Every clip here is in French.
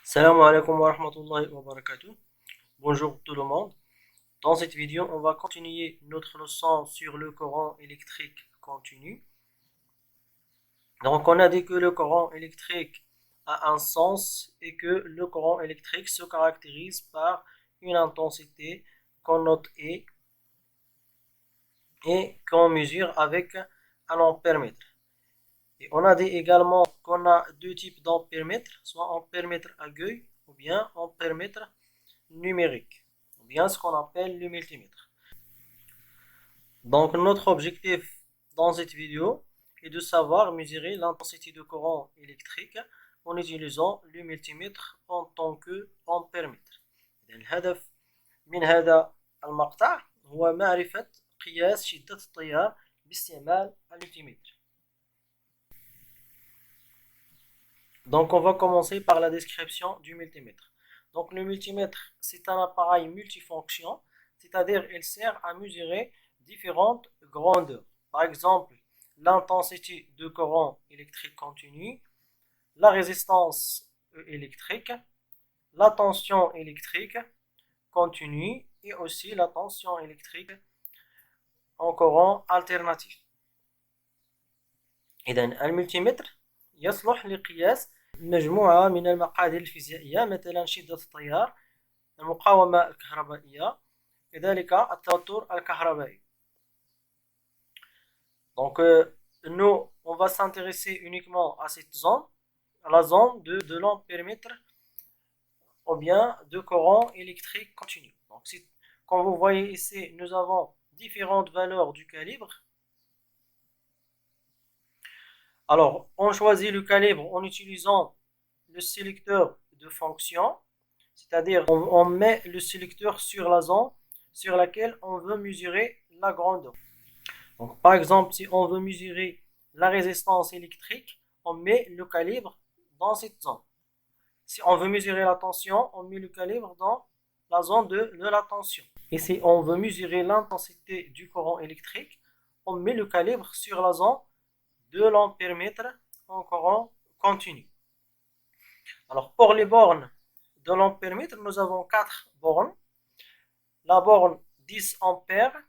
Salam alaikum wa rahmatullahi wa barakatuh. Bonjour tout le monde. Dans cette vidéo, on va continuer notre leçon sur le courant électrique continu. Donc, on a dit que le courant électrique a un sens et que le courant électrique se caractérise par une intensité qu'on note E et qu'on mesure avec un ampèremètre. Et on a dit également qu'on a deux types d'ampèremètres, soit ampèremètre aiguille ou bien ampèremètre numérique, ou bien ce qu'on appelle le multimètre. Donc notre objectif dans cette vidéo est de savoir mesurer l'intensité de courant électrique en utilisant le multimètre en tant qu'ampèremètre. الهدف من هذا المقطع هو معرفة قياس شدة التيار باستعمال الملتيمتر. Donc on va commencer par la description du multimètre. Donc le multimètre, c'est un appareil multifonction, c'est-à-dire il sert à mesurer différentes grandeurs. Par exemple, l'intensité de courant électrique continu, la résistance électrique, la tension électrique continue et aussi la tension électrique en courant alternatif. إذن الملتيمتر يصلح لقياس مجموعة من المقادير الفيزيائية، مثلا شدة التيار، المقاومة الكهربائية، كذلك التوتر الكهربائي. Donc nous on va s'intéresser uniquement à cette zone, à la zone de l'ampèremètre ou bien de courant électrique continu. Donc comme vous voyez ici, nous avons différentes valeurs du calibre. Alors, on choisit le calibre en utilisant le sélecteur de fonction, c'est-à-dire on met le sélecteur sur la zone sur laquelle on veut mesurer la grandeur. Donc, par exemple, si on veut mesurer la résistance électrique, on met le calibre dans cette zone. Si on veut mesurer la tension, on met le calibre dans la zone de la tension. Et si on veut mesurer l'intensité du courant électrique, on met le calibre sur la zone de l'ampèremètre en courant continu. Alors pour les bornes de l'ampèremètre, nous avons 4 bornes. La borne 10 ampères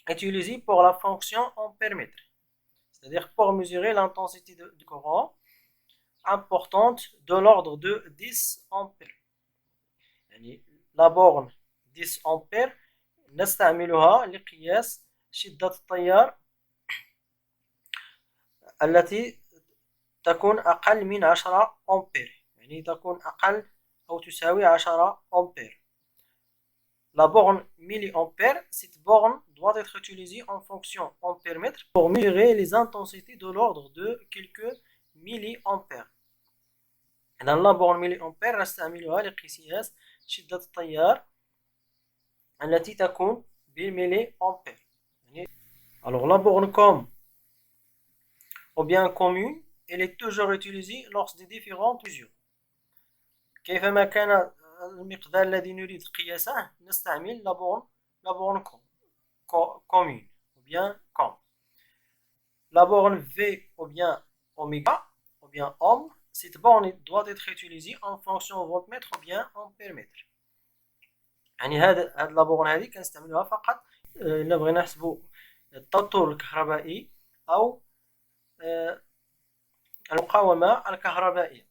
est utilisée pour la fonction ampèremètre, c'est-à-dire pour mesurer l'intensité du courant importante de l'ordre de 10 ampères. La borne 10 ampères نستعملها لقياس شدة التيار التي تكون أقل من 10 أمبير، يعني تكون أقل أو تساوي 10 أمبير. La borne milliampère, cette borne doit être utilisée en fonction ampèremètre pour mesurer les intensités de l'ordre de quelques milliampères. Dans la borne milliampère نستعملها لقياس شدة التيار التي تكون بالمليampère. Alors la borne com ou bien commune, elle est toujours utilisée lors des différentes mesures. كيفما كان المقدار الذي نريد قياسه نستعمل la borne commune ou bien com. La borne V ou bien oméga ou bien ohm, cette borne doit être utilisée en fonction voltmètre ou bien ampèremètre. يعني هاد la borne هذه كنستعملوها فقط إلا بغينا نحسبوا التوتر الكهربائي أو المقاومة الكهربائية.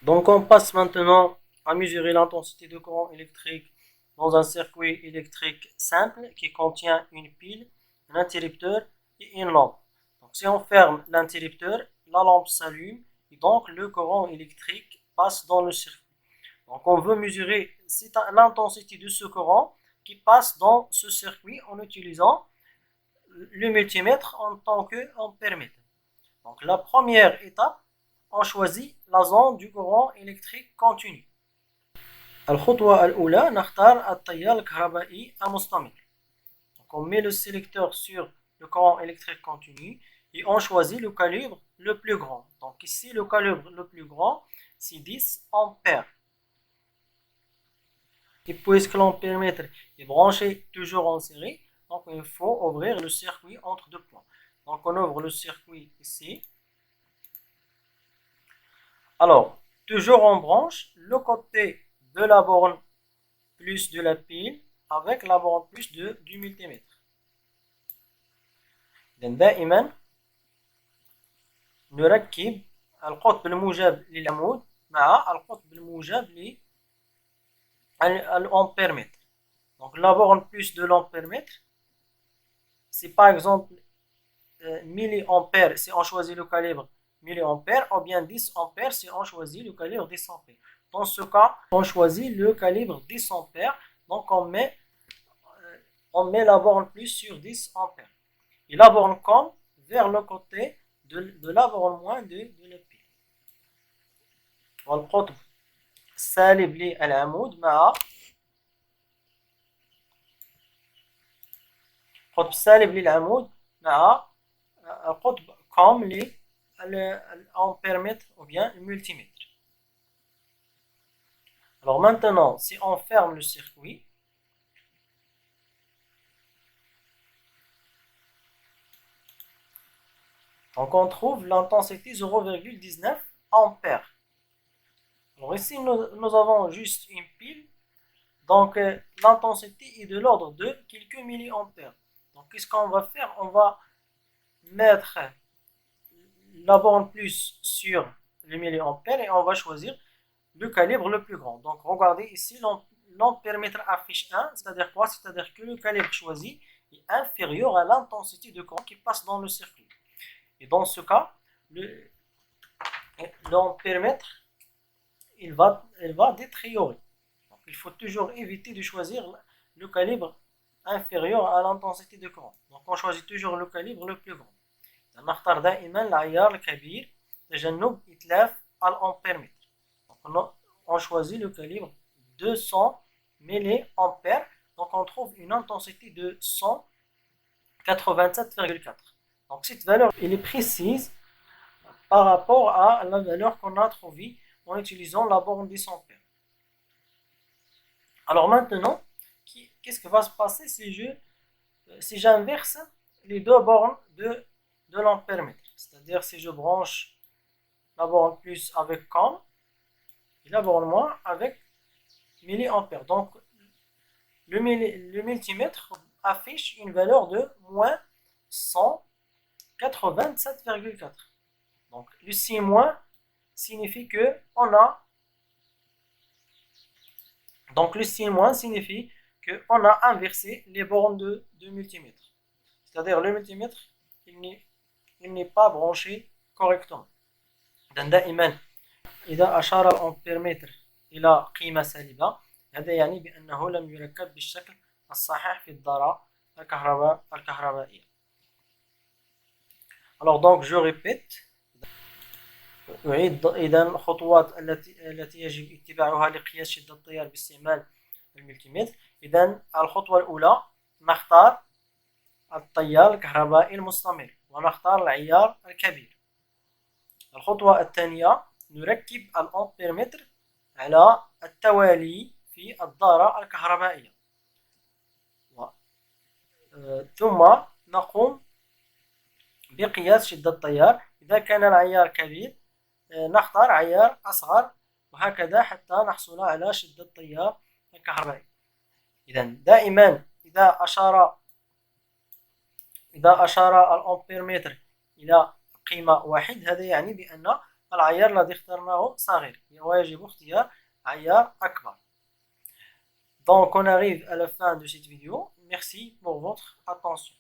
Donc on passe maintenant à mesurer l'intensité de courant électrique dans un circuit électrique simple qui contient une pile, un interrupteur et une lampe. Donc si on ferme l'interrupteur, la lampe s'allume et donc le courant électrique passe dans le circuit. Donc on veut mesurer l'intensité de ce courant qui passe dans ce circuit en utilisant le multimètre en tant qu'ampèremètre. Donc la première étape, on choisit la zone du courant électrique continu. الخطوة الأولى نختار التيار الكهربائي المستمر. Donc on met le sélecteur sur le courant électrique continu et on choisit le calibre le plus grand. Donc ici le calibre le plus grand c'est 10 ampères. Et puisque l'ampèremètre est branché toujours en série, donc il faut ouvrir le circuit entre deux points. Donc on ouvre le circuit ici. Alors, toujours on branche le côté de la borne plus de la pile avec la borne plus du multimètre. دائما نركب القطب الموجب للعمود مع القطب الموجب للأمبيرمتر. Donc la borne plus de l'ampèremètre, c'est par exemple milliampères si on choisit le calibre milliampères, ou bien 10 ampères si on choisit le calibre 10 ampères. Dans ce cas, on choisit le calibre 10 ampères, donc on met la borne plus sur 10 ampères. Et la borne com vers le côté de la borne moins de la pile. والقطب السالب للعمود مع القطب السالب للعمود مع القطب كوم للأمبيرمتر ou bien le multimètre. Alors maintenant, si on ferme le circuit, donc on trouve l'intensité 0,19 ampères. Alors ici, nous avons juste une pile, donc l'intensité est de l'ordre de quelques milliampères. Donc qu'est-ce qu'on va faire? On va mettre la borne plus sur les milliampères et on va choisir le calibre le plus grand. Donc regardez ici, l'ampèremètre affiche 1, c'est-à-dire quoi? C'est-à-dire que le calibre choisi est inférieur à l'intensité de courant qui passe dans le circuit. Et dans ce cas, l'ampèremètre il va détériorer. Donc, il faut toujours éviter de choisir le calibre inférieur à l'intensité de courant. Donc on choisit toujours le calibre le plus grand. نختار دائما العيار الكبير تجنب إتلاف الأمبيرمتر. Donc on choisit le calibre 200 milliampères. Donc on trouve une intensité de 187,4. Donc cette valeur elle est précise par rapport à la valeur qu'on a trouvée en utilisant la borne 10 ampères. Alors maintenant, qu'est-ce qui va se passer si j'inverse les deux bornes de l'ampèremètre? C'est-à-dire si je branche la borne plus avec COM et la borne moins avec milliampères. Donc le multimètre affiche une valeur de moins 187,4. Donc le signe moins signifie que on a inversé les bornes de multimètre. C'est-à-dire le multimètre il n'est pas branché correctement. دائما إذا أشار الأمبيرمتر إلى قيمة سالبة هذا يعني بأنه لم يركب بالشكل الصحيح في الدارة الكهربائية. Alors donc je répète أعيد إذا الخطوات التي يجب اتباعها لقياس شدة التيار باستعمال الملتيمتر. إذا الخطوة الأولى نختار التيار الكهربائي المستمر ونختار العيار الكبير. الخطوة الثانية نركب الأمبيرمتر على التوالي في الدارة الكهربائية ثم نقوم بقياس شدة التيار. إذا كان العيار كبير نختار عيار أصغر وهكذا حتى نحصل على شدة التيار الكهربائي. إذا دائما إذا أشار الأمبيرمتر إلى قيمة 1 هذا يعني بأن العيار الذي اخترناه صغير ويجب اختيار عيار أكبر. Donc on arrive à la fin de cette vidéo. Merci pour votre attention.